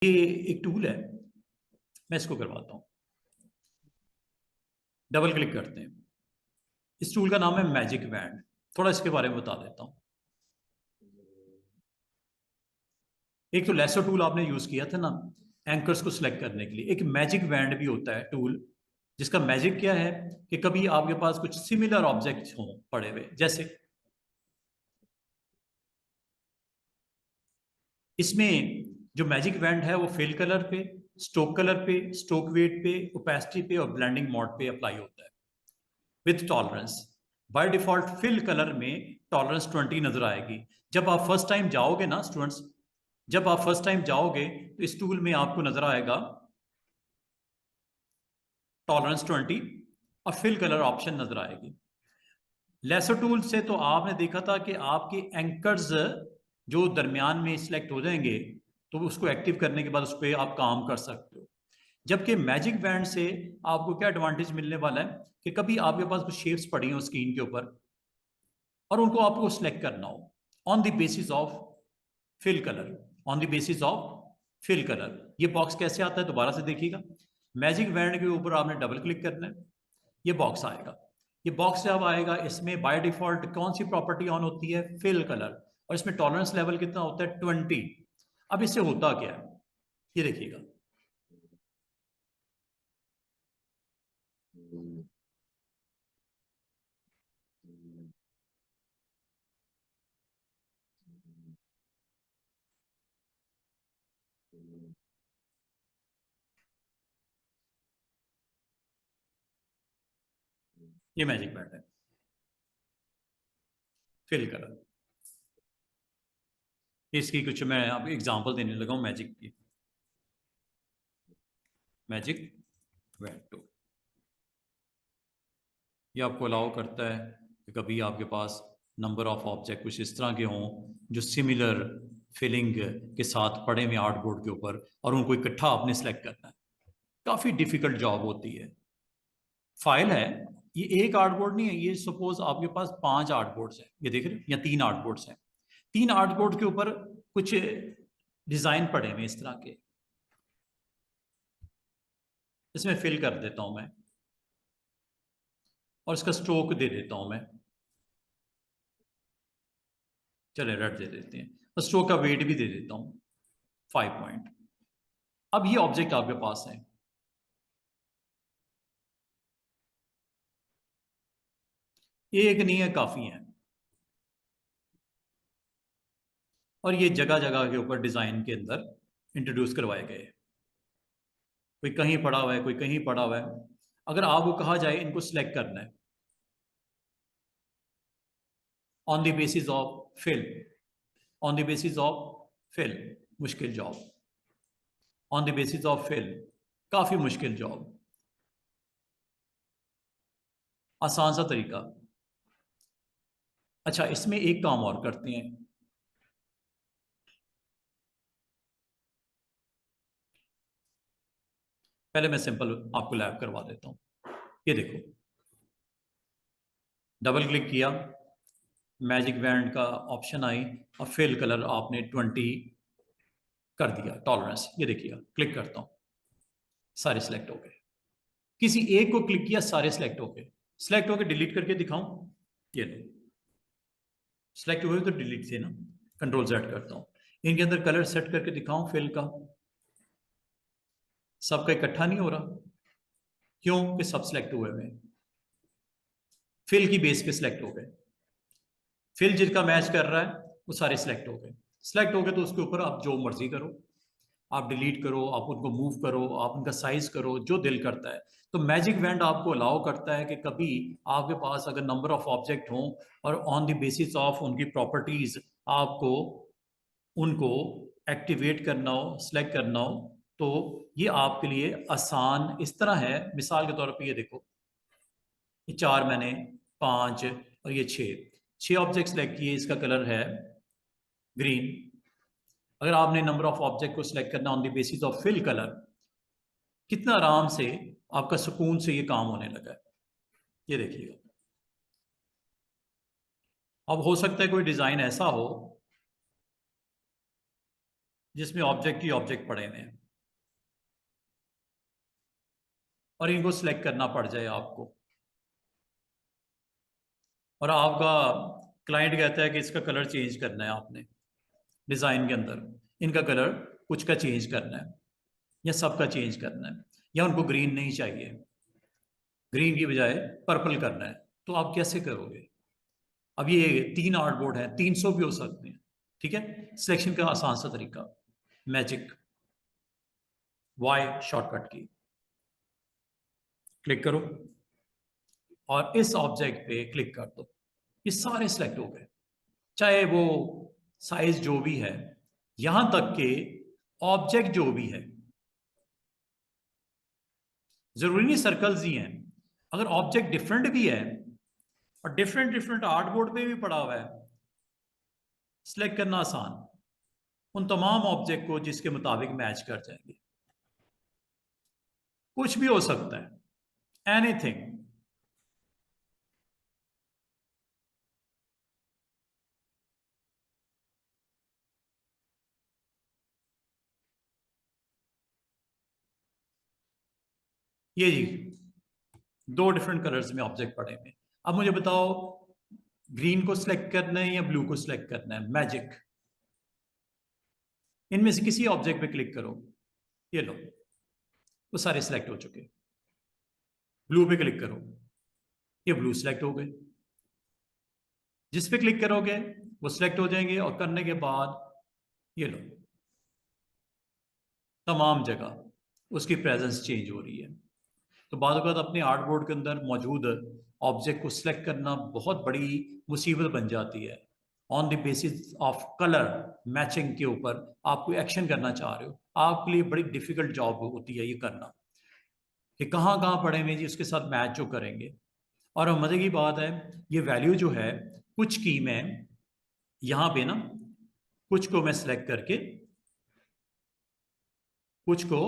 ये एक टूल है, मैं इसको करवाता हूँ। डबल क्लिक करते हैं। इस टूल का नाम है मैजिक बैंड। थोड़ा इसके बारे में बता देता हूँ। एक तो लेसो टूल आपने यूज किया था ना एंकर्स को सिलेक्ट करने के लिए, एक मैजिक बैंड भी होता है टूल, जिसका मैजिक क्या है कि कभी आपके पास कुछ सिमिलर ऑब्जेक्ट्स हों पड़े हुए, जैसे इसमें जो मैजिक बैंड है वो फिल कलर पे, स्ट्रोक कलर पे, स्ट्रोक वेट पे, ओपेसिटी पे और ब्लेंडिंग मोड पे अप्लाई होता है with tolerance. By default fill colour में टॉलरेंस 20 नजर आएगी। जब आप फर्स्ट टाइम जाओगे ना स्टूडेंट्स, जब आप फर्स्ट टाइम जाओगे तो इस टूल में आपको नजर आएगा टॉलरेंस 20 और फिल कलर ऑप्शन नजर आएगी। लेसर टूल से तो आपने देखा था कि आपके एंकर्स जो दरमियान में सिलेक्ट हो जाएंगे, तो उसको एक्टिव करने के बाद उस पर आप काम कर सकते हो। जबकि मैजिक बैंड से आपको क्या एडवांटेज मिलने वाला है कि कभी आपके पास कुछ शेप्स पड़ी हो स्क्रीन के ऊपर और उनको आपको सिलेक्ट करना हो on the basis of fill colour, on the basis of fill colour. ये बॉक्स कैसे आता है दोबारा से देखिएगा। मैजिक बैंड के ऊपर आपने डबल क्लिक करना है, ये बॉक्स आएगा। ये बॉक्स जब आएगा इसमें बाय डिफॉल्ट कौन सी प्रॉपर्टी ऑन होती है, फिल कलर, और इसमें टॉलरेंस लेवल कितना होता है, 20। अब इससे होता क्या है ये देखिएगा। ये मैजिक बैंड है, फिल कलर। इसकी कुछ मैं आप एग्जांपल देने लगा हूं मैजिक की। मैजिक बैंड टू ये आपको अलाउ करता है कि कभी आपके पास नंबर ऑफ ऑब्जेक्ट कुछ इस तरह के हों जो सिमिलर फिलिंग के साथ पड़े हुए आर्टबोर्ड के ऊपर, और उनको इकट्ठा आपने सेलेक्ट करना है। काफ़ी डिफिकल्ट जॉब होती है। फाइल है, ये एक आर्टबोर्ड नहीं है, ये सपोज आपके पास 5 आर्टबोर्ड्स हैं, ये देख रहे हैं, या 3 आर्टबोर्ड्स हैं। 3 आर्टबोर्ड के ऊपर कुछ डिजाइन पड़े हुए इस तरह के, इसमें फिल कर देता हूं मैं और इसका स्ट्रोक दे देता हूं मैं। चले रेड दे देते हैं और स्ट्रोक का वेट भी दे देता हूं 5 पॉइंट। अब ये ऑब्जेक्ट आपके पास है, एक नहीं है, काफी है, और ये जगह जगह के ऊपर डिजाइन के अंदर इंट्रोड्यूस करवाए गए। कोई कहीं पड़ा हुआ है, कोई कहीं पड़ा हुआ है। अगर आपको कहा जाए इनको सिलेक्ट करना है on the basis of fill, on the basis of fill, मुश्किल job. On the basis of fill, काफी मुश्किल जॉब। आसान सा तरीका। अच्छा, इसमें एक काम और करते हैं। पहले मैं सिंपल आपको लैब करवा देता हूं। ये देखो, डबल क्लिक किया, मैजिक बैंड का ऑप्शन आई और फिल कलर आपने 20 कर दिया, टॉलरेंस। ये देखिए, क्लिक करता हूं, सारे सिलेक्ट हो गए। किसी एक को क्लिक किया, सारे सिलेक्ट हो गए। सिलेक्ट हो गए, डिलीट करके दिखाऊं, ये लो, सिलेक्ट हुए तो डिलीट थे ना। कंट्रोल जेड करता हूं, इनके अंदर कलर सेट करके दिखाऊं फिल का, सबका इकट्ठा नहीं हो रहा। क्यों कि सब सिलेक्ट हुए हुए, फिल की बेस पे सिलेक्ट हो गए। फिल जिसका मैच कर रहा है वो सारे सिलेक्ट हो गए। सिलेक्ट हो गए तो उसके ऊपर आप जो मर्जी करो, आप डिलीट करो, आप उनको मूव करो, आप उनका साइज करो, जो दिल करता है। तो मैजिक बैंड आपको अलाउ करता है कि कभी आपके पास अगर नंबर ऑफ ऑब्जेक्ट हों और ऑन द बेसिस ऑफ उनकी प्रॉपर्टीज आपको उनको एक्टिवेट करना हो, सिलेक्ट करना हो, तो ये आपके लिए आसान इस तरह है। मिसाल के तौर पे ये देखो, ये 4 मैंने, 5 और ये 6 ऑब्जेक्ट सेलेक्ट किए, इसका कलर है ग्रीन। अगर आपने नंबर ऑफ ऑब्जेक्ट को सिलेक्ट करना on the basis of fill colour, कितना आराम से आपका सुकून से ये काम होने लगा है। ये देखिएगा। अब हो सकता है कोई डिजाइन ऐसा हो जिसमें ऑब्जेक्ट ही ऑब्जेक्ट पड़े हुए हैं और इनको सिलेक्ट करना पड़ जाए आपको, और आपका क्लाइंट कहता है कि इसका कलर चेंज करना है, आपने डिज़ाइन के अंदर इनका कलर कुछ का चेंज करना है या सबका चेंज करना है, या उनको ग्रीन नहीं चाहिए, ग्रीन की बजाय पर्पल करना है, तो आप कैसे करोगे? अब ये 3 आर्टबोर्ड है, 300 भी हो सकते हैं, ठीक है। सिलेक्शन का आसान सा तरीका, मैजिक वाई शॉर्टकट की क्लिक करो और इस ऑब्जेक्ट पे क्लिक कर दो, ये सारे सिलेक्ट हो गए, चाहे वो साइज जो भी है, यहां तक के ऑब्जेक्ट जो भी है। जरूरी नहीं सर्कल्स ही हैं, अगर ऑब्जेक्ट डिफरेंट भी है और डिफरेंट डिफरेंट आर्टबोर्ड पे भी पड़ा हुआ है, सिलेक्ट करना आसान, उन तमाम ऑब्जेक्ट को जिसके मुताबिक मैच कर जाएंगे। कुछ भी हो सकता है, एनीथिंग। ये जी 2 डिफरेंट कलर्स में ऑब्जेक्ट पड़े हुए। अब मुझे बताओ, ग्रीन को सिलेक्ट करना है या ब्लू को सिलेक्ट करना है? मैजिक, इनमें से किसी ऑब्जेक्ट पे क्लिक करो, ये लो वो सारे सिलेक्ट हो चुके। ब्लू पे क्लिक करो, ये ब्लू सिलेक्ट हो गए। जिस पे क्लिक करोगे वो सिलेक्ट हो जाएंगे, और करने के बाद ये लो तमाम जगह उसकी प्रेजेंस चेंज हो रही है। तो बाद अपने आर्टबोर्ड के अंदर मौजूद ऑब्जेक्ट को सिलेक्ट करना बहुत बड़ी मुसीबत बन जाती है। On the basis of colour matching के ऊपर आप कोई एक्शन करना चाह रहे हो, आपके लिए बड़ी डिफिकल्ट जॉब होती है ये करना, कि कहाँ कहाँ पड़े हुए जी उसके साथ मैच जो करेंगे। और मजे की बात है, ये वैल्यू जो है, कुछ की मैं यहाँ पे ना, कुछ को मैं सिलेक्ट करके, कुछ को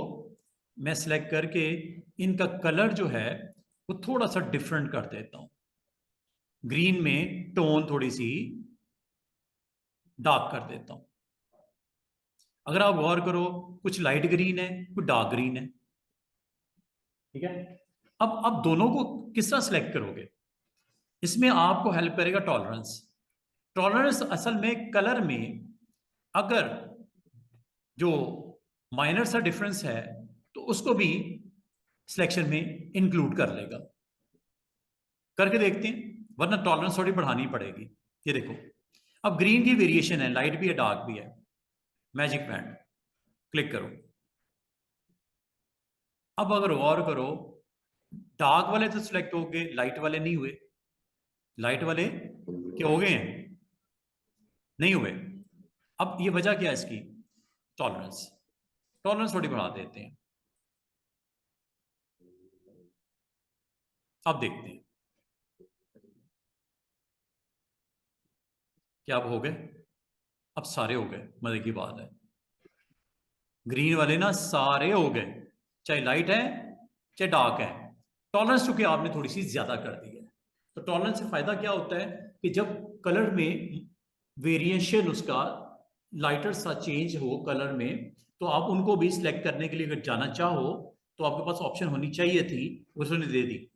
मैं सिलेक्ट करके इनका कलर जो है वो थोड़ा सा डिफरेंट कर देता हूं। ग्रीन में टोन थोड़ी सी डार्क कर देता हूं। अगर आप गौर करो, कुछ लाइट ग्रीन है, कुछ डार्क ग्रीन है, ठीक है। अब आप दोनों को किस तरह सिलेक्ट करोगे? इसमें आपको हेल्प करेगा टॉलरेंस। टॉलरेंस असल में कलर में अगर जो माइनर सा डिफरेंस है तो उसको भी सिलेक्शन में इंक्लूड कर लेगा। करके देखते हैं, वरना टॉलरेंस थोड़ी बढ़ानी पड़ेगी। ये देखो, अब ग्रीन की वेरिएशन है, लाइट भी है डार्क भी है। मैजिक बैंड क्लिक करो, अब अगर गौर करो, डार्क वाले तो सिलेक्ट हो गए, लाइट वाले नहीं हुए। लाइट वाले क्या हो गए हैं? नहीं हुए। अब ये वजह क्या है इसकी? टॉलरेंस। टॉलरेंस थोड़ी बढ़ा देते हैं। अब देखते हैं क्या अब हो गए। अब सारे हो गए, मजे की बात है। ग्रीन वाले ना सारे हो गए, चाहे लाइट है चाहे डार्क है। टॉलरेंस चूंकि आपने थोड़ी सी ज्यादा कर दी है। तो टॉलरेंस से फायदा क्या होता है कि जब कलर में वेरिएशन उसका लाइटर सा चेंज हो कलर में, तो आप उनको भी सिलेक्ट करने के लिए अगर जाना चाहो तो आपके पास ऑप्शन होनी चाहिए थी, उसने दे दी।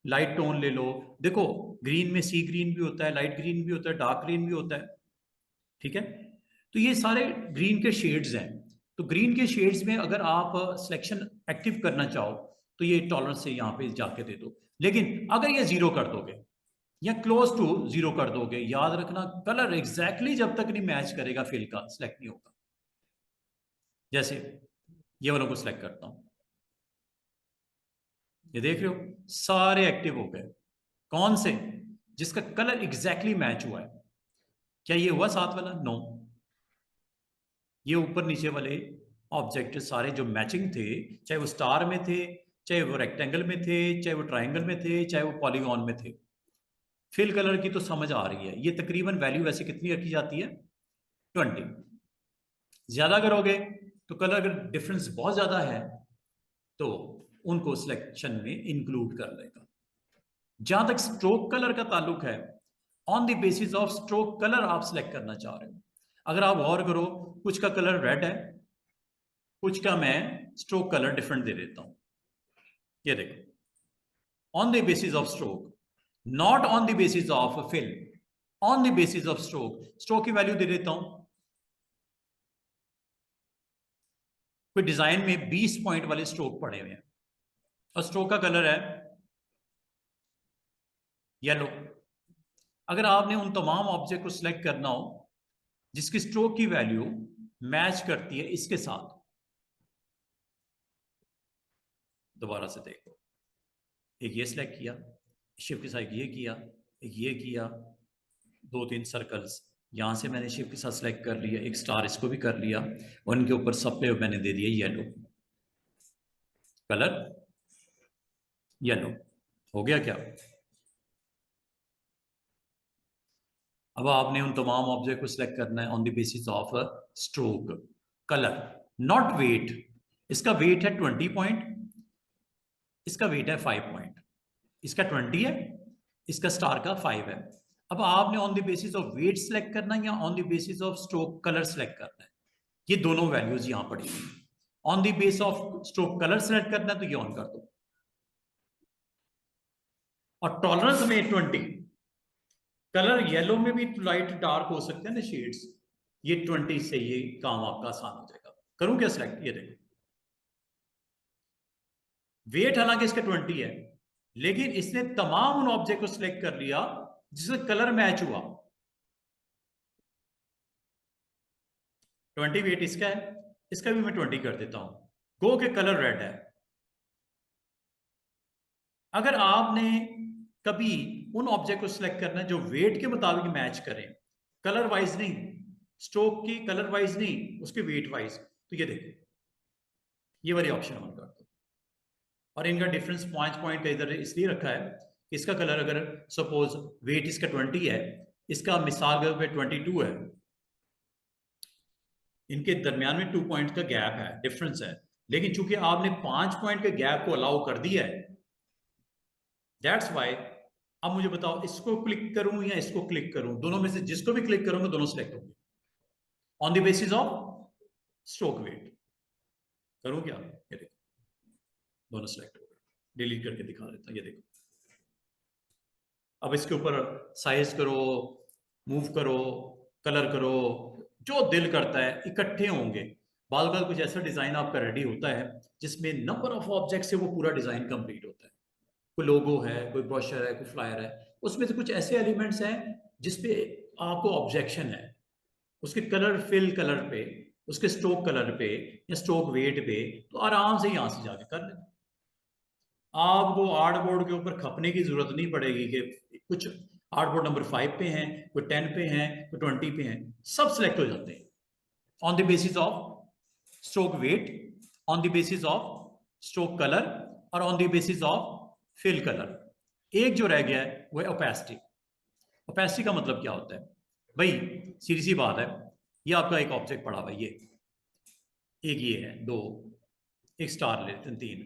लाइट टोन ले लो, देखो ग्रीन में सी ग्रीन भी होता है, लाइट ग्रीन भी होता है, डार्क ग्रीन भी होता है, ठीक है। तो ये सारे ग्रीन के शेड्स हैं। तो ग्रीन के शेड्स में अगर आप सिलेक्शन एक्टिव करना चाहो तो ये टॉलरेंस से यहाँ पे जाके दे दो। लेकिन अगर ये जीरो कर दोगे या क्लोज टू जीरो कर दोगे, याद रखना कलर एग्जैक्टली जब तक नहीं मैच करेगा फिल का सिलेक्ट नहीं होगा। जैसे ये वालों को सिलेक्ट करता हूं, ये देख रहे हो सारे एक्टिव हो गए। कौन से? जिसका कलर एग्जैक्टली मैच हुआ है। क्या ये हुआ साथ वाला? नो। ये ऊपर नीचे वाले ऑब्जेक्ट सारे जो मैचिंग थे, चाहे वो स्टार में थे, चाहे वो रेक्टेंगल में थे, चाहे वो ट्राइंगल में थे, चाहे वो पॉलीगॉन में थे, फिल कलर की तो समझ आ रही है। ये तकरीबन वैल्यू वैसे कितनी रखी जाती है? 20। ज्यादा करोगे तो कलर अगर डिफरेंस बहुत ज्यादा है तो उनको सिलेक्शन में इंक्लूड कर लेगा। जहां तक स्ट्रोक कलर का ताल्लुक है, on the basis of stroke colour आप सिलेक्ट करना चाह रहे हो। अगर आप गौर करो, कुछ का कलर रेड है, कुछ का मैं स्ट्रोक कलर डिफरेंट दे देता हूं। ये देखो, on the basis of stroke, not on the basis of fill, on the basis of stroke, stroke की वैल्यू दे देता हूं। कोई डिजाइन में 20 पॉइंट वाले स्ट्रोक पड़े हुए हैं और स्ट्रोक का कलर है येलो। अगर आपने उन तमाम ऑब्जेक्ट को सिलेक्ट करना हो जिसकी स्ट्रोक की वैल्यू मैच करती है इसके साथ, दोबारा से देखो, एक ये सिलेक्ट किया, शिफ्ट के साथ ये किया, एक ये किया, 2-3 सर्कल्स यहां से मैंने शिफ्ट के साथ सिलेक्ट कर लिया, एक स्टार इसको भी कर लिया, और इनके ऊपर सब पे मैंने दे दिया येलो कलर। येलो हो गया क्या? अब आपने उन तमाम ऑब्जेक्ट को सिलेक्ट करना है on the basis of stroke colour, not weight. इसका वेट है 20 पॉइंट, इसका वेट है 5 पॉइंट, इसका 20 है, इसका स्टार का 5 है। अब आपने on the basis of weight select करना है या on the basis of stroke colour select करना है? ये दोनों वैल्यूज यहां पड़ी हुई। On the base of stroke colour select करना है तो ये ऑन कर दो, और टॉलरेंस में 20, कलर येलो में भी लाइट डार्क हो सकते हैं ना शेड्स, ये 20 से ये काम आपका आसान हो जाएगा। करूं क्या सिलेक्ट? ये देखो, वेट हालांकि इसका 20 है, लेकिन इसने तमाम उन ऑब्जेक्ट को सिलेक्ट कर लिया जिससे कलर मैच हुआ। 20 वेट इसका है, इसका भी मैं 20 कर देता हूं, गो के कलर रेड है। अगर आपने कभी उन ऑब्जेक्ट को सिलेक्ट करना है जो वेट के मुताबिक मैच करें, कलर वाइज नहीं, स्ट्रोक की कलर वाइज नहीं, उसके वेट वाइज, तो ये देखो, ये वाली ऑप्शन ऑन कर दो। और इनका डिफरेंस 5 पॉइंट का इधर इसलिए रखा है कि इसका कलर अगर सपोज वेट इसका 20 है, इसका मिसाल के पे 22 है, इनके दरमियान में 2 पॉइंट का गैप है, डिफरेंस है, लेकिन चूंकि आपने 5 पॉइंट के गैप को अलाउ कर दिया है, दैट्स वाई। अब मुझे बताओ, इसको क्लिक करूं या इसको क्लिक करूं? दोनों में से जिसको भी क्लिक करूंगा दोनों सिलेक्ट होंगे on the basis of stroke weight. करूं क्या? ये देखो, दोनों सिलेक्ट हो गए। डिलीट करके दिखा देता हूं, ये देखो। अब इसके ऊपर साइज करो, मूव करो, कलर करो, जो दिल करता है, इकट्ठे होंगे। बाल बाल कुछ ऐसा डिजाइन आपका रेडी होता है जिसमें नंबर ऑफ ऑब्जेक्ट से वो पूरा डिजाइन कंप्लीट होता है। कोई लोगो है, कोई ब्रोशर है, कोई फ्लायर है, उसमें से कुछ ऐसे एलिमेंट्स हैं जिसपे आपको ऑब्जेक्शन है, उसके कलर फिल कलर पे, उसके स्ट्रोक कलर पे या स्ट्रोक वेट पे, तो आराम से यहां से जाके कर लें। आपको आर्ट बोर्ड के ऊपर खपने की जरूरत नहीं पड़ेगी कि कुछ आर्ट बोर्ड नंबर 5 पे हैं, कोई 10 पे हैं, कोई 20 पे हैं, सब सिलेक्ट हो जाते हैं on the basis of stroke weight, on the basis of stroke colour, और on the basis of fill colour. एक जो रह गया है वो है ओपेसिटी। ओपेसिटी का मतलब क्या होता है भाई? सीधी सी बात है, ये आपका एक ऑब्जेक्ट पड़ा हुआ है, ये एक, ये है 2, एक स्टार ले लेते हैं 3,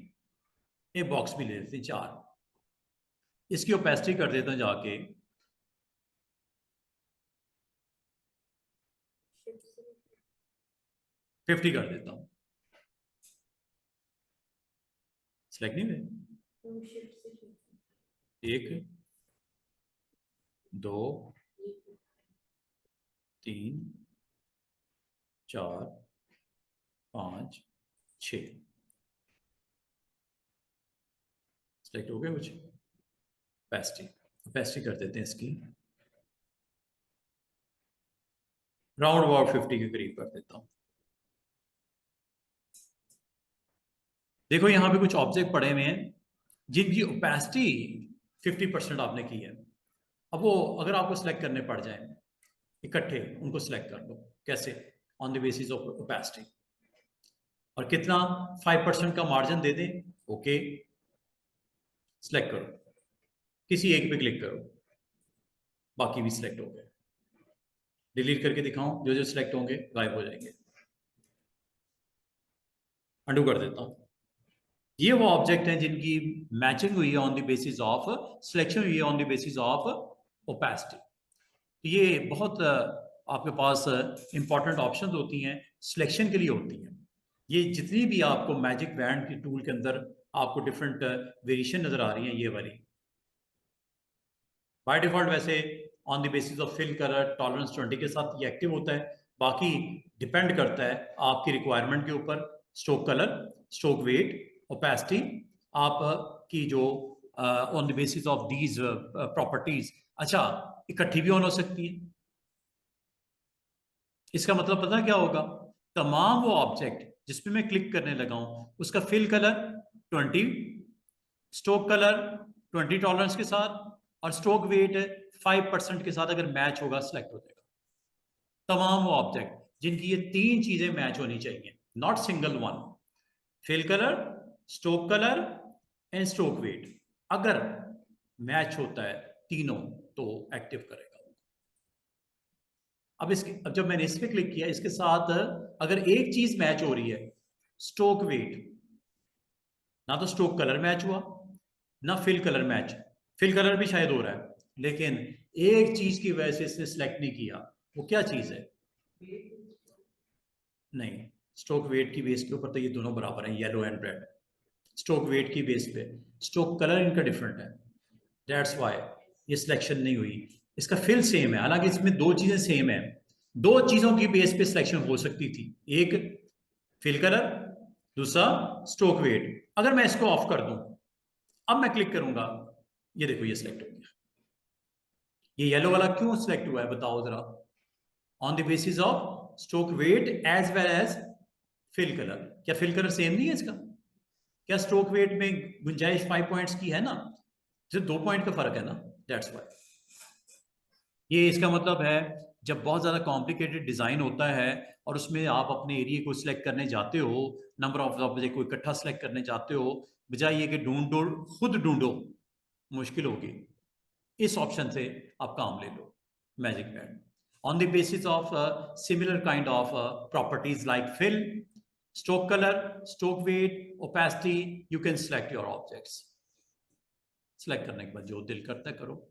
एक बॉक्स भी ले लेते हैं 4, इसकी ओपेसिटी कर देते हैं जाके 50 कर देता हूं। सिलेक्ट नहीं हुए, 1 2 3 4 5 6 सिलेक्ट हो गए कुछ। ओपेसिटी कर देते हैं इसकी राउंड अबाउट 50 के करीब कर देता हूं। देखो यहां पे कुछ ऑब्जेक्ट पड़े हुए हैं जिनकी ओपेसिटी 50% आपने की है। अब वो अगर आपको सिलेक्ट करने पड़ जाए इकट्ठे, उनको सिलेक्ट कर लो। कैसे? On the basis of opacity. और कितना? 5% का मार्जिन दे दें। ओके, सिलेक्ट करो, किसी एक पे क्लिक करो, बाकी भी सिलेक्ट हो गए। डिलीट करके दिखाऊं, जो जो सिलेक्ट होंगे गायब हो जाएंगे। अंडू कर देता हूं। ये वो ऑब्जेक्ट हैं जिनकी मैचिंग हुई है on the basis of selection हुई है on the basis of opacity. ये बहुत आपके पास इंपॉर्टेंट ऑप्शंस होती हैं, सिलेक्शन के लिए होती हैं। ये जितनी भी आपको मैजिक बैंड की टूल के अंदर आपको डिफरेंट वेरिएशन नजर आ रही हैं, ये वाली बाय डिफॉल्ट वैसे on the basis of fill colour tolerance 20 के साथ ये एक्टिव होता है। बाकी डिपेंड करता है आपकी रिक्वायरमेंट के ऊपर, stroke colour, stroke weight, opacity, आपकी जो on the basis of these properties अच्छा इकट्ठी भी ऑन हो सकती है। इसका मतलब पता क्या होगा, तमाम वो ऑब्जेक्ट जिसपे मैं क्लिक करने लगा हूं उसका fill colour 20, stroke colour 20 tolerance के साथ और स्ट्रोक वेट 5% के साथ अगर मैच होगा सिलेक्ट हो जाएगा। तमाम वो ऑब्जेक्ट जिनकी ये तीन चीजें मैच होनी चाहिए, not single one, fill colour, stroke colour and stroke weight, अगर मैच होता है तीनों तो एक्टिव करेगा। अब जब मैंने इस पर क्लिक किया, इसके साथ अगर एक चीज मैच हो रही है, स्ट्रोक वेट, ना तो स्ट्रोक कलर मैच हुआ ना fill colour match, fill colour भी शायद हो रहा है लेकिन एक चीज की वजह से इसने सिलेक्ट नहीं किया, वो क्या चीज है? नहीं, स्ट्रोक वेट की बेस के ऊपर तो ये दोनों बराबर हैं, yellow and red. Stroke weight की बेस पे स्ट्रोक कलर इनका डिफरेंट है, दैट्स व्हाई ये सिलेक्शन नहीं हुई। इसका फिल सेम है, हालांकि इसमें दो चीजें सेम है, दो चीजों की बेस पे सिलेक्शन हो सकती थी, एक फिल कलर, दूसरा स्ट्रोक वेट। अगर मैं इसको ऑफ कर दूं, अब मैं क्लिक करूंगा, ये देखो ये सिलेक्ट हो गया। ये येलो वाला क्यों सिलेक्ट हुआ है बताओ जरा? On the basis of stroke weight as well as fill colour. क्या फिल कलर सेम नहीं है इसका? क्या स्ट्रोक वेट में गुंजाइश 5 पॉइंट्स की है ना, सिर्फ 2 पॉइंट का फर्क है ना, दैट्स व्हाई। ये इसका मतलब है जब बहुत ज़्यादा कॉम्प्लिकेटेड डिज़ाइन होता है और उसमें आप अपने एरिया को सिलेक्ट करने जाते हो, नंबर ऑफ ऑब्जेक्ट को इकट्ठा सिलेक्ट करने जाते हो, बजाय ये कि ढूंढो, खुद ढूंढो, मुश्किल होगी, इस ऑप्शन से आप काम ले लो, magic wand, on the basis of similar kind of properties like fill, stroke colour, stroke weight, opacity, you can select your objects. Select करने के बाद जो दिल करता है करो।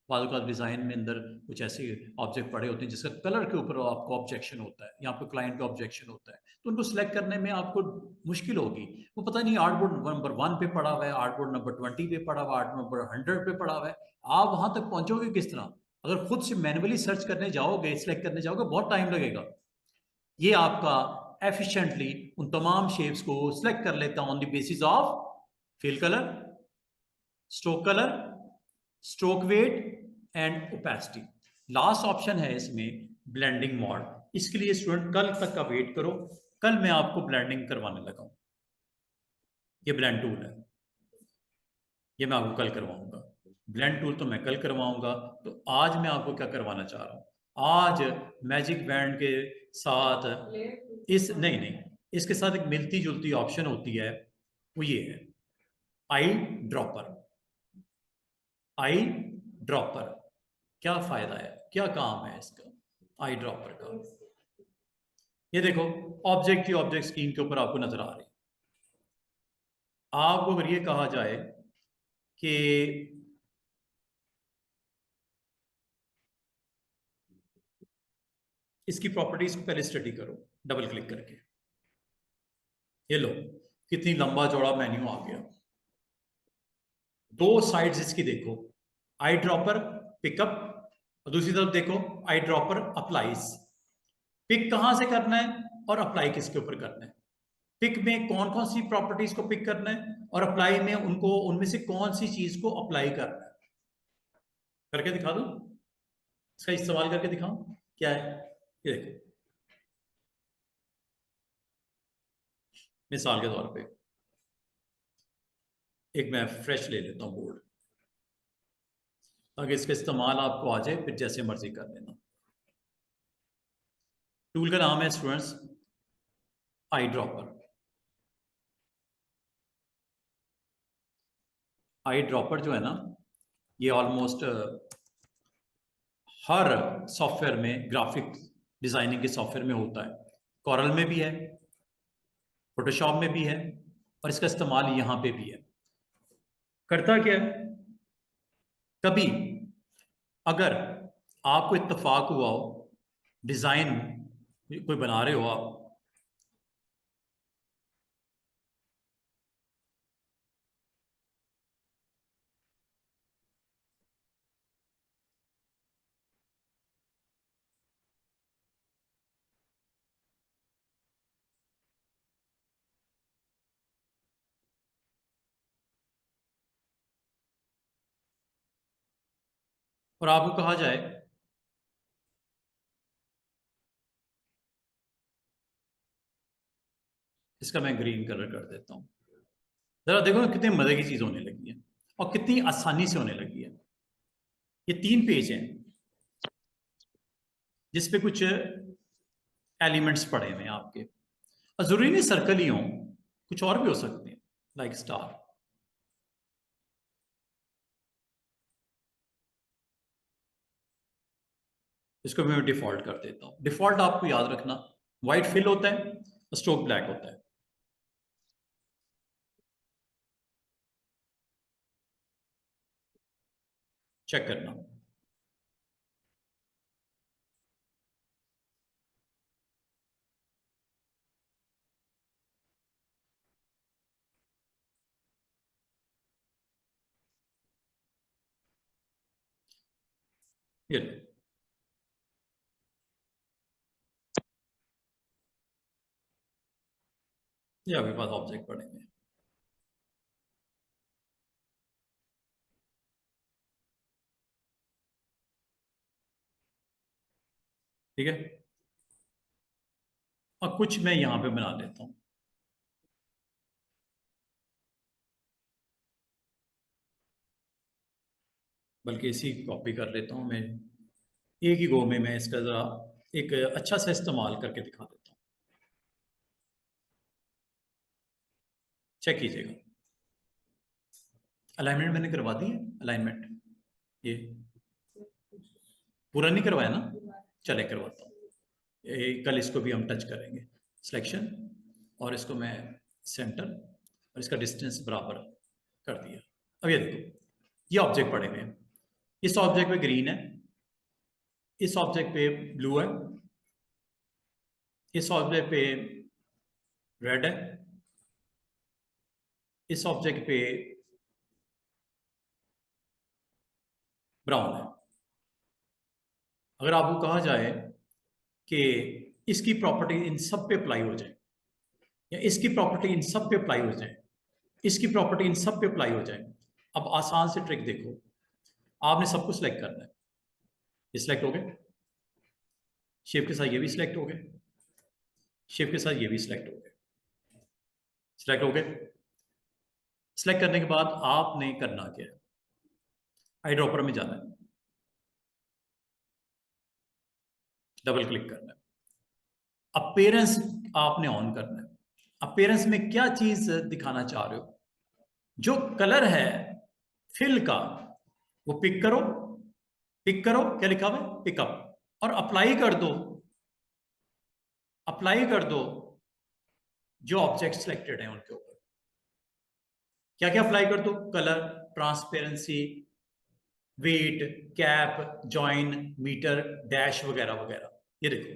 बाद का डिज़ाइन में अंदर कुछ ऐसे ऑब्जेक्ट पड़े होते हैं जिसका कलर के ऊपर आपको ऑब्जेक्शन होता है, यहाँ पे क्लाइंट का ऑब्जेक्शन होता है, तो उनको सिलेक्ट करने में आपको मुश्किल होगी। वो पता नहीं आर्टबोर्ड नंबर 1 पे पड़ा हुआ है, आर्टबोर्ड नंबर 20 पे पड़ा हुआ है, आर्ट नंबर 100 पे पड़ा हुआ है, आप वहां तक पहुंचोगे किस तरह? अगर खुद से मैनुअली सर्च करने जाओगे, सिलेक्ट करने जाओगे, बहुत टाइम लगेगा। ये आपका एफिशिएंटली उन तमाम शेप्स को सिलेक्ट कर लेता on the basis of fill colour, stroke colour, stroke weight and opacity. Last option है इसमें ब्लेंडिंग मोड। इसके लिए स्टूडेंट कल तक का वेट करो, कल मैं आपको ब्लेंडिंग करवाने लगा हूं। ये ब्लेंड टूल है, ये मैं आपको कल करवाऊंगा। ब्लेंड टूल तो मैं कल करवाऊंगा, तो आज मैं आपको क्या करवाना चाह रहा हूं, आज मैजिक बैंड के साथ इस नहीं नहीं इसके साथ एक मिलती जुलती ऑप्शन होती है, वो ये है आई ड्रॉपर। आई ड्रॉपर, क्या फायदा है, क्या काम है इसका आई ड्रॉपर का? ये देखो, ऑब्जेक्ट ही ऑब्जेक्ट स्क्रीन के ऊपर आपको नजर आ रही है। आपको अगर ये कहा जाए कि इसकी प्रॉपर्टीज को पहले स्टडी करो, डबल क्लिक करके, ये लो कितनी लंबा चौड़ा मेन्यू आ गया। दो साइड्स इसकी देखो, आई ड्रॉपर पिकअप, और दूसरी तरफ देखो आई ड्रॉपर अप्लाईज। पिक कहां से करना है और अप्लाई किसके ऊपर करना है, पिक में कौन कौन सी प्रॉपर्टीज को पिक करना है और अप्लाई में उनको उनमें से कौन सी चीज को अप्लाई करना है। करके दिखा दूं, इसका इस्तेमाल करके दिखाऊं क्या है? ये देखो, मिसाल के तौर पे एक मैं फ्रेश ले लेता हूं बोर्ड, ताकि इसका इस्तेमाल आपको आ जाए, फिर जैसे मर्जी कर लेना। टूल का नाम है students eye dropper. Eye dropper जो है ना, ये ऑलमोस्ट हर सॉफ्टवेयर में, ग्राफिक डिजाइनिंग के सॉफ्टवेयर में होता है, कॉरल में भी है, फोटोशॉप में भी है, और इसका इस्तेमाल यहां पे भी है। करता क्या है, कभी अगर आपको इत्तेफाक हुआ हो डिजाइन कोई बना रहे हो आप, और आपको कहा जाए इसका मैं ग्रीन कलर कर देता हूं, जरा देखो ना कितने मजे की चीज होने लगी है और कितनी आसानी से होने लगी है। ये 3 पेज हैं जिसपे कुछ एलिमेंट्स पड़े हुए हैं आपके, और जरूरी नहीं सर्कल ही हो, कुछ और भी हो सकते हैं, लाइक स्टार। इसको मैं डिफॉल्ट कर देता हूं। डिफॉल्ट आपको याद रखना, व्हाइट फिल होता है, स्ट्रोक ब्लैक होता है। चेक करना। ये लो। ये आपके पास ऑब्जेक्ट पड़ेंगे। ठीक है, और कुछ मैं यहां पे बना लेता हूं, बल्कि इसी कॉपी कर लेता हूं मैं। एक ही गो में मैं इसका जरा एक अच्छा सा इस्तेमाल करके दिखा देता हूं। चेक कीजिएगा, अलाइनमेंट मैंने करवा दी है। अलाइनमेंट ये पूरा नहीं करवाया ना, चले करवाता हूँ। कल इसको भी हम टच करेंगे। सिलेक्शन, और इसको मैं सेंटर, और इसका डिस्टेंस बराबर कर दिया। अब ये देखो, ये ऑब्जेक्ट पड़े हुए हैं। इस ऑब्जेक्ट पे ग्रीन है, इस ऑब्जेक्ट पे ब्लू है, इस ऑब्जेक्ट पे रेड है, इस ऑब्जेक्ट पे ब्राउन है। अगर आपको कहा जाए कि इसकी प्रॉपर्टी इन सब पे अप्लाई हो जाए, या इसकी प्रॉपर्टी इन सब पे अप्लाई हो जाए, इसकी प्रॉपर्टी इन सब पे अप्लाई हो जाए, अब आसान से ट्रिक देखो। आपने सब कुछ सिलेक्ट करना है। ये सिलेक्ट हो गए, शेप के साथ ये भी सिलेक्ट हो गए, शेप के साथ ये भी सिलेक्ट हो गए, सिलेक्ट हो गए। सिलेक्ट करने के बाद आपने करना क्या है, आई ड्रॉपर में जाना है, डबल क्लिक करना है, अपीयरेंस आपने ऑन करना है। अपीयरेंस में क्या चीज दिखाना चाह रहे हो, जो कलर है फिल का वो पिक करो। पिक करो, क्या लिखा हुआ है, पिकअप, और अप्लाई कर दो। अप्लाई कर दो जो ऑब्जेक्ट सिलेक्टेड है उनके ऊपर। क्या क्या अप्लाई कर दो, colour, transparency, weight, cap, join, mitre, dash वगैरह वगैरह। ये देखो,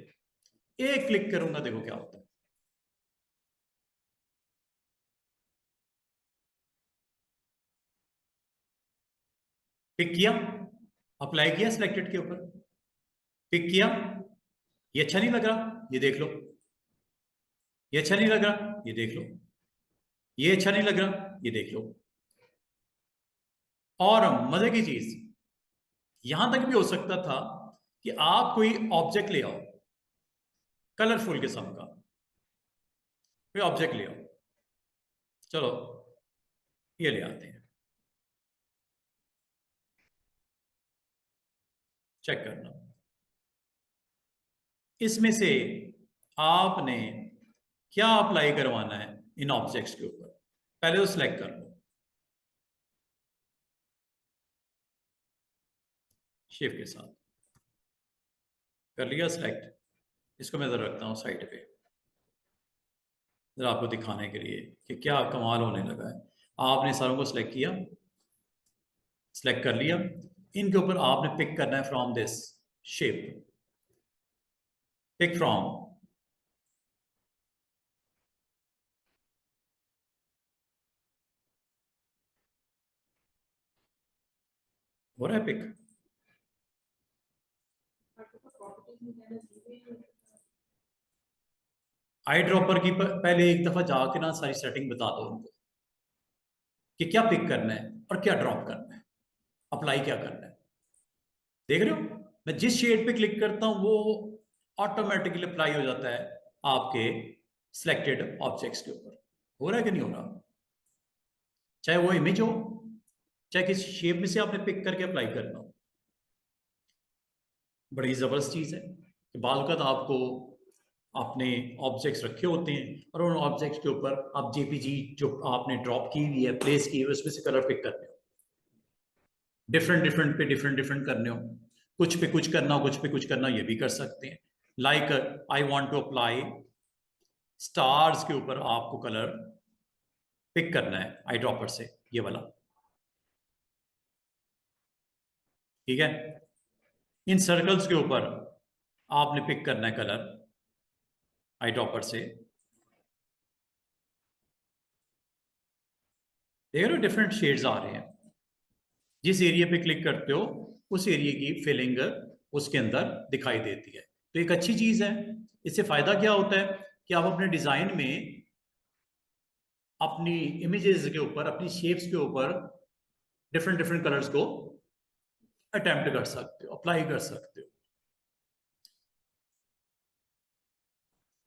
एक क्लिक करूंगा, देखो क्या होता है। पिक किया, अप्लाई किया सिलेक्टेड के ऊपर, पिक किया, ये अच्छा नहीं लग रहा, ये देख लो। ये अच्छा नहीं लग रहा, ये देख लो। ये अच्छा नहीं लग रहा, ये देख लो। और मजे की चीज, यहां तक भी हो सकता था कि आप कोई ऑब्जेक्ट ले आओ कलरफुल किस्म का, कोई ऑब्जेक्ट ले आओ। चलो ये ले आते हैं, चेक करना। इसमें से आपने क्या अप्लाई करवाना है इन ऑब्जेक्ट्स के ऊपर, पहले तो सिलेक्ट कर लो, शेप के साथ कर लिया सिलेक्ट। इसको मैं जरा रखता हूं साइड पे, जरा आपको दिखाने के लिए कि क्या कमाल होने लगा है। आपने सारों को सिलेक्ट किया, सिलेक्ट कर लिया, इनके ऊपर आपने पिक करना है from this shape. Pick from, हो रहा है पिक। आई ड्रॉपर की पहले एक दफा जाके ना सारी सेटिंग बता दो उनको कि क्या पिक करना है और क्या ड्रॉप करना है, अप्लाई क्या करना है। देख रहे हो, मैं जिस शेड पे क्लिक करता हूं वो ऑटोमेटिकली अप्लाई हो जाता है आपके सिलेक्टेड ऑब्जेक्ट्स के ऊपर। हो रहा है कि नहीं हो रहा? चाहे वो इमेज हो, चाहे किस शेप में से आपने पिक करके अप्लाई करना हो। बड़ी जबरदस्त चीज है कि बालकत आपको आपने ऑब्जेक्ट्स रखे होते हैं और उन ऑब्जेक्ट्स के ऊपर आप जेपीजी जो आपने ड्रॉप की हुई है, प्लेस की हुई है, उसमें से कलर पिक करने हो। डिफरेंट डिफरेंट पे डिफरेंट डिफरेंट करने हो, कुछ पे कुछ करना हो, कुछ पे कुछ करना, ये भी कर सकते हैं। Like I want to apply stars के ऊपर आपको कलर पिक करना है आई ड्रॉपर से, ये वाला। ठीक है, इन सर्कल्स के ऊपर आपने पिक करना है कलर आई ड्रॉपर से। देख रहे हो डिफरेंट शेड्स आ रहे हैं। जिस एरिया पे क्लिक करते हो उस एरिया की फिलिंग उसके अंदर दिखाई देती है। तो एक अच्छी चीज है। इससे फायदा क्या होता है कि आप अपने डिजाइन में अपनी इमेजेस के ऊपर, अपनी शेप्स के ऊपर डिफरेंट डिफरेंट कलर्स को अटेम्प्ट कर सकते हो, अप्लाई कर सकते हो।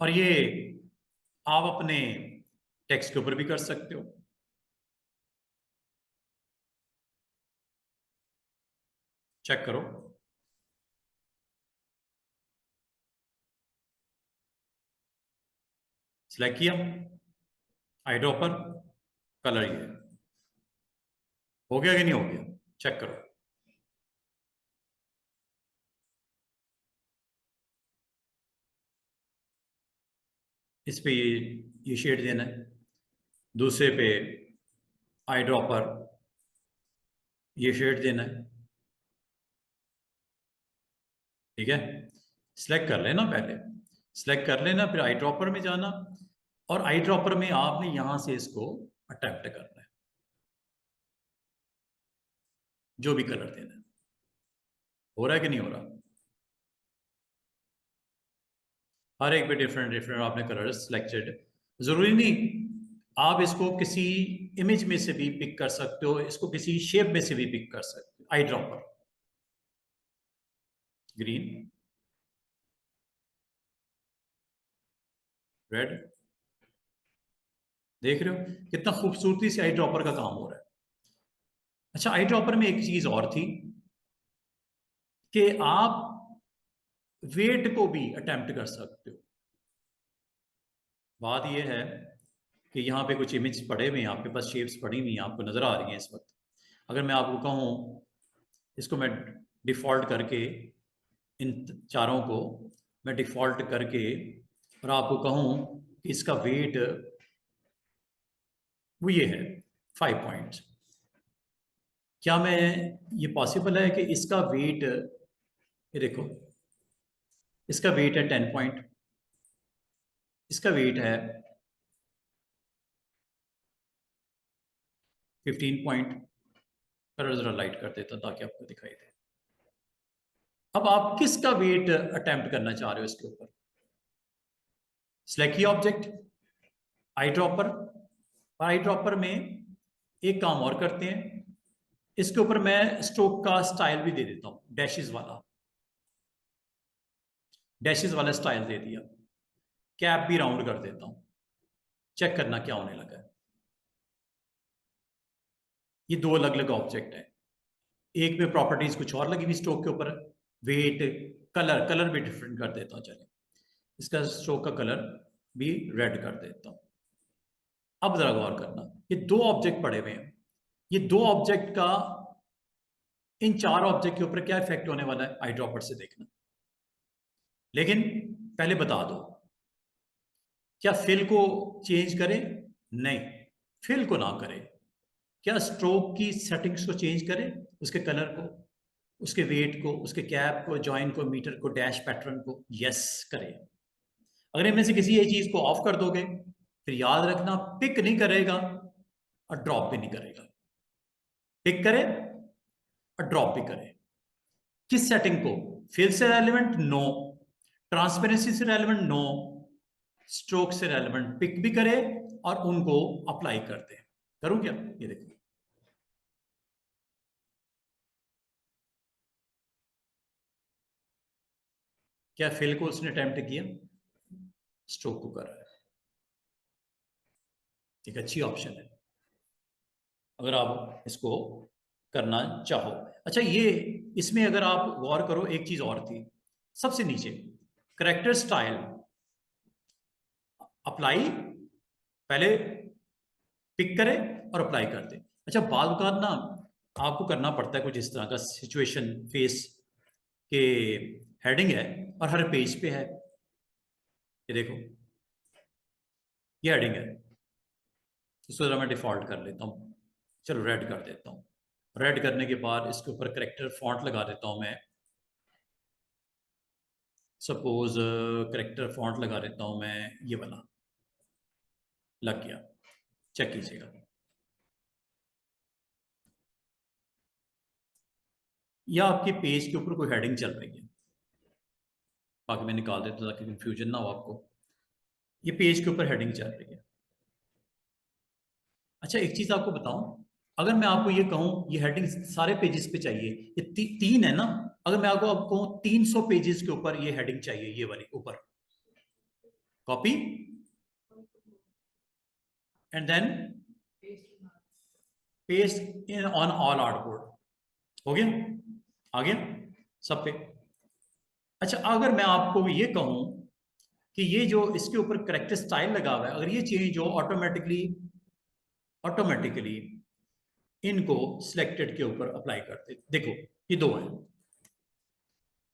और ये आप अपने टेक्स्ट के ऊपर भी कर सकते हो। चेक करो, सिलेक्ट किया आई ड्रॉपर, कलर ये हो गया कि नहीं हो गया, चेक करो। इस पे ये शेड देना है, दूसरे पे आई ड्रॉपर ये शेड देना है। ठीक है, सिलेक्ट कर लेना, पहले सिलेक्ट कर लेना, फिर आई ड्रॉपर में जाना और आई ड्रॉपर में आपने यहां से इसको अटेम्प्ट करना है, जो भी कलर देना है। हो रहा है कि नहीं हो रहा? हर एक पे डिफरेंट डिफरेंट आपने कलर सिलेक्टेड। जरूरी नहीं, आप इसको किसी इमेज में से भी पिक कर सकते हो, इसको किसी शेप में से भी पिक कर सकते हो। आई ड्रॉपर ग्रीन, रेड, देख रहे हो कितना खूबसूरती से आई ड्रॉपर का काम हो रहा है। अच्छा, आई ड्रॉपर में एक चीज और थी कि आप वेट को भी अटेम्प्ट कर सकते हो। बात यह है कि यहाँ पे कुछ इमेज पड़े हुए हैं, आपके पास शेप्स पड़ी हुई हैं, आपको नजर आ रही हैं इस वक्त। अगर मैं आपको कहूँ इसको मैं डिफॉल्ट करके, इन चारों को मैं डिफॉल्ट करके और आपको कहूँ कि इसका वेट वो ये है 5 पॉइंट्स, क्या मैं, ये पॉसिबल है कि इसका वेट, ये देखो इसका वेट है 10 पॉइंट, इसका वेट है 15 पॉइंट। कलर जरा लाइट कर देता ताकि आपको दिखाई दे। अब आप किसका वेट अटेम्प्ट करना चाह रहे हो इसके ऊपर? सिलेक्ट किया ऑब्जेक्ट आई ड्रॉपर, और आई ड्रॉपर में एक काम और करते हैं, इसके ऊपर मैं स्ट्रोक का स्टाइल भी दे देता हूं, डैशेस वाला स्टाइल दे दिया, कैप भी राउंड कर देता हूं। चेक करना क्या होने लगा है। ये दो अलग अलग ऑब्जेक्ट है, एक में प्रॉपर्टीज कुछ और लगी हुई स्ट्रोक के ऊपर, वेट, कलर, कलर भी डिफरेंट कर देता हूं। चलिए इसका स्ट्रोक का कलर भी रेड कर देता हूं। अब जरा गौर करना, ये दो ऑब्जेक्ट पड़े हुए हैं, ये दो ऑब्जेक्ट का इन चार ऑब्जेक्ट के ऊपर क्या इफेक्ट होने वाला है आई ड्रॉपर से देखना। लेकिन पहले बता दो, क्या फिल को चेंज करें? नहीं, फिल को ना करें। क्या स्ट्रोक की सेटिंग्स को चेंज करें, उसके कलर को? उसके वेट को, उसके कैप को, जॉइन को, मीटर को, डैश पैटर्न को यस करे। अगर इनमें से किसी एक चीज को ऑफ कर दोगे, फिर याद रखना पिक नहीं करेगा और ड्रॉप भी नहीं करेगा। पिक करे और ड्रॉप भी करे। किस सेटिंग को? फिल से रेलिवेंट नो, ट्रांसपेरेंसी से रेलिवेंट नो, स्ट्रोक से रेलिवेंट पिक भी करे और उनको अप्लाई कर दे। करूं क्या? ये देखो, क्या फिल को उसने अटेम्प्ट किया, स्ट्रोक को कर रहा है। एक अच्छी ऑप्शन है अगर आप इसको करना चाहो। अच्छा, ये इसमें अगर आप गौर करो, एक चीज और थी सबसे नीचे, करेक्टर स्टाइल अप्लाई, पहले पिक करे और अप्लाई कर दे। अच्छा, बाद औक़ात ना आपको करना पड़ता है कुछ इस तरह का सिचुएशन फेस के, हेडिंग है और हर पेज पे है। ये देखो, ये हेडिंग है, इसको जरा मैं डिफॉल्ट कर लेता हूँ, चलो रेड कर देता हूँ। रेड करने के बाद इसके ऊपर करेक्टर फॉन्ट लगा देता हूँ मैं, सपोज करेक्टर फॉन्ट लगा देता हूँ मैं ये वाला, लग गया, चेक कीजिएगा। या आपके पेज के ऊपर कोई हेडिंग चल रही है, बाकी मैं निकाल देता हूँ ताकि कंफ्यूजन ना हो आपको। ये पेज के ऊपर हेडिंग चल रही है। अच्छा, एक चीज आपको बताऊं, अगर मैं आपको ये कहूं ये हेडिंग सारे पेजेस पे चाहिए, ये तीन है ना, अगर मैं आपको कहूं 300 पेजेस के ऊपर ये हेडिंग चाहिए, ये वाली ऊपर, copy and then paste in on all artboard, हो गया, आ गया सब पे। अच्छा, अगर मैं आपको ये कहूं कि ये जो इसके ऊपर करेक्टर स्टाइल लगा हुआ है, अगर ये चेंज हो ऑटोमेटिकली, ऑटोमेटिकली इनको सिलेक्टेड के ऊपर अप्लाई करते, देखो ये दो हैं,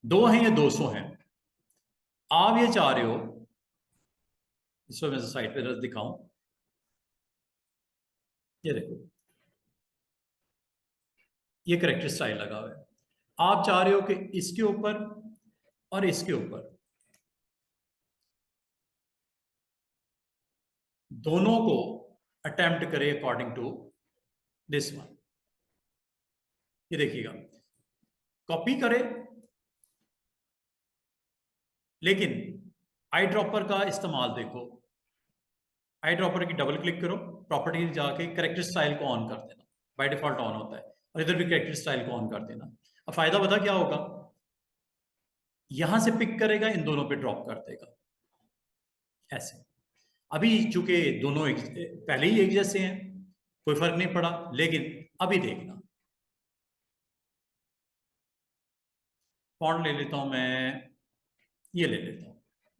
दो हैं या 200 हैं, आप ये चाह रहे हो, इसको मैं साइड पे दिखाऊं, ये देखो ये करेक्टर स्टाइल लगा हुआ है, आप चाह रहे हो कि इसके ऊपर और इसके ऊपर दोनों को अटेम्प्ट करे अकॉर्डिंग टू दिस वन। ये देखिएगा, कॉपी करे, लेकिन आई ड्रॉपर का इस्तेमाल देखो, आई ड्रॉपर की डबल क्लिक करो, प्रॉपर्टी जाके करेक्टर स्टाइल को ऑन कर देना, बाय डिफॉल्ट ऑन होता है, और इधर भी करेक्टर स्टाइल को ऑन कर देना। अब फायदा बता क्या होगा, यहां से पिक करेगा, इन दोनों पे ड्रॉप कर देगा, ऐसे। अभी चूंकि दोनों पहले ही एक जैसे हैं, कोई फर्क नहीं पड़ा, लेकिन अभी देखना, फॉन्ट ले लेता हूं मैं, ये ले लेता हूं,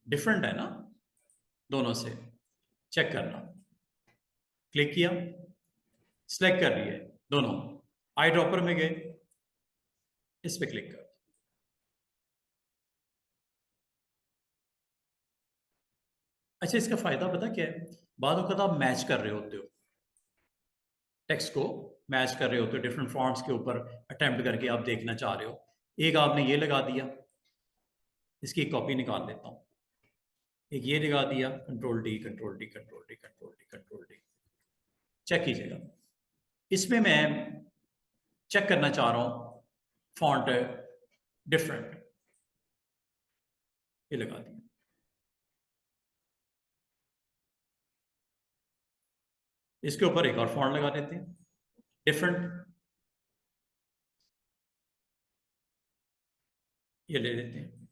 डिफरेंट है ना दोनों से, चेक करना, क्लिक किया, सिलेक्ट कर रही है दोनों, आई ड्रॉपर में गए, इस पे क्लिक कर, अच्छा इसका फायदा पता क्या है, बाद वक्त आप मैच कर रहे होते हो, टेक्स्ट को मैच कर रहे होते हो डिफरेंट फॉन्ट्स के ऊपर, अटेम्प्ट करके आप देखना चाह रहे हो, एक आपने ये लगा दिया, इसकी कॉपी निकाल लेता हूं, एक ये लगा दिया, control D control D control D control D control D, check कीजिएगा, इसमें मैं चेक करना चाह रहा हूं फॉन्ट डिफरेंट, ये लगा दिया, इसके ऊपर एक और फॉन्ट लगा देते हैं डिफरेंट, ये ले लेते हैं,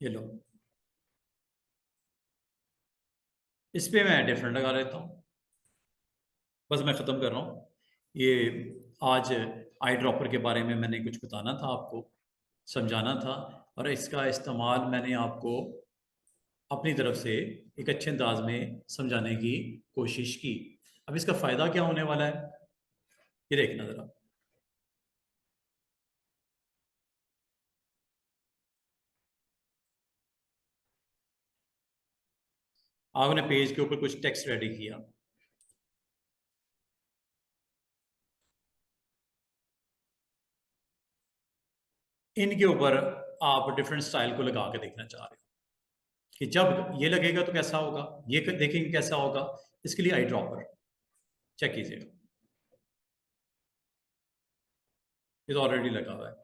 ये लो, इस पे मैं डिफरेंट लगा लेता हूँ, बस मैं ख़त्म कर रहा हूँ। ये आज आई ड्रॉपर के बारे में मैंने कुछ बताना था आपको, समझाना था, और इसका इस्तेमाल मैंने आपको अपनी तरफ से एक अच्छे अंदाज में समझाने की कोशिश की। अब इसका फ़ायदा क्या होने वाला है, ये देखना ज़रा, आपने पेज के ऊपर कुछ टेक्स्ट रेडी किया, इनके ऊपर आप डिफरेंट स्टाइल को लगा के देखना चाह रहे हो कि जब ये लगेगा तो कैसा होगा, ये देखेंगे कैसा होगा। इसके लिए आई ड्रॉपर चेक कीजिएगा, ये तो ऑलरेडी लगा हुआ है।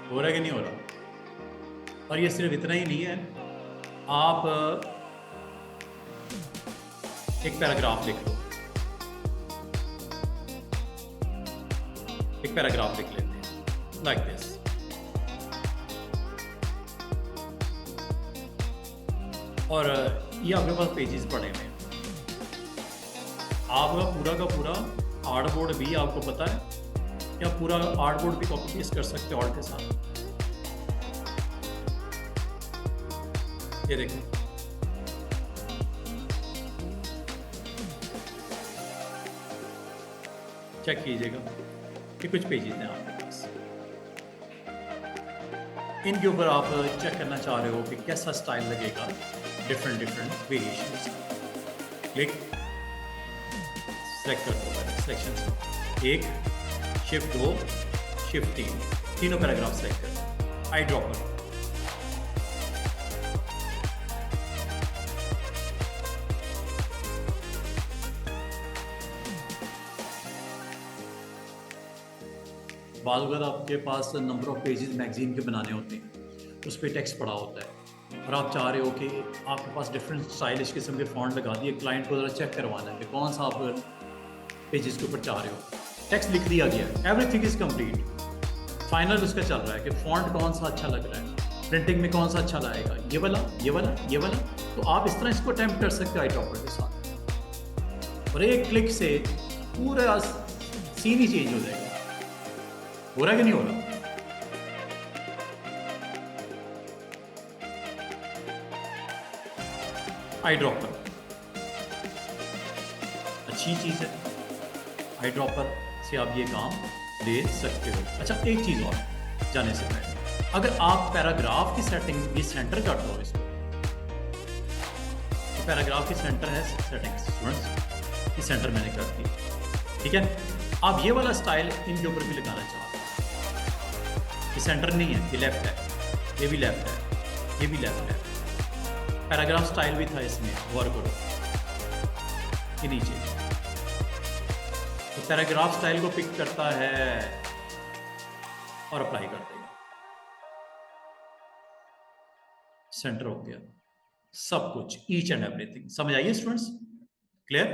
हो रहा है कि नहीं हो रहा? और ये सिर्फ इतना ही नहीं है, आप एक पैराग्राफ लिख लो, एक पैराग्राफ लिख लेते हैं लाइक दिस। और ये आपके पास पेजेस पड़े हुए हैं, आपका पूरा का पूरा आर्टबोर्ड भी आपको पता है, या पूरा आर्टबोर्ड भी कॉपी पेस्ट कर सकते हो ऑल्ट के साथ। ये देखो, चेक कीजिएगा कि कुछ पेजेस हैं आपके पास, इनके ऊपर आप चेक करना चाह रहे हो कि कैसा स्टाइल लगेगा, डिफरेंट वेरिएशंस। क्लिक, सेलेक्ट कर दो सिलेक्शन से, एक शिफ्ट 2 शिफ्ट 3, तीनों पैराग्राफ सेलेक्ट कर, आई ड्रॉपर। बाज़ आपके पास नंबर ऑफ पेजेस मैगजीन के बनाने होते हैं, उस पर टेक्स्ट पड़ा होता है और आप चाह रहे हो कि आपके पास डिफरेंट स्टाइलिश किस्म के फॉन्ट लगा दिए, क्लाइंट को ज़रा चेक करवाना है कि कौन सा आप पेजेस के ऊपर चाह रहे हो। टेक्स्ट लिख दिया गया है, एवरीथिंग इज़ कंप्लीट, फाइनल उसका चल रहा है कि फॉन्ट कौन सा अच्छा लग रहा है, प्रिंटिंग में कौन सा अच्छा लगेगा, ये वाला ये वाला ये वाला। तो आप इस तरह इसको अटैम्प्ट कर सकते हो आई ड्रॉपर के साथ, और एक क्लिक से पूरा सीन ही चेंज हो जाएगा। हो रहा है कि नहीं हो रहा? आई ड्रॉपर अच्छी चीज है, आई ड्रॉपर से आप ये काम ले सकते हो। अच्छा, एक चीज और जाने से पहले, अगर आप पैराग्राफ की सेटिंग ये सेंटर कर दो इसको, तो पैराग्राफ की सेंटर है सेटिंग स्टूडेंट्स, ये सेंटर मैंने कर दी, ठीक है। आप ये वाला स्टाइल इनके ऊपर भी लगाना चाहते हो, ये सेंटर नहीं है, ये लेफ्ट है, ये भी लेफ्ट है, ये भी लेफ्ट है। पैराग्राफ स्टाइल भी था इसमें, गौर करो, ये नीचे तो पैराग्राफ स्टाइल को पिक करता है और अप्लाई कर देगा, सेंटर हो गया सब कुछ, ईच एंड एवरीथिंग। समझ आइए स्टूडेंट्स? क्लियर?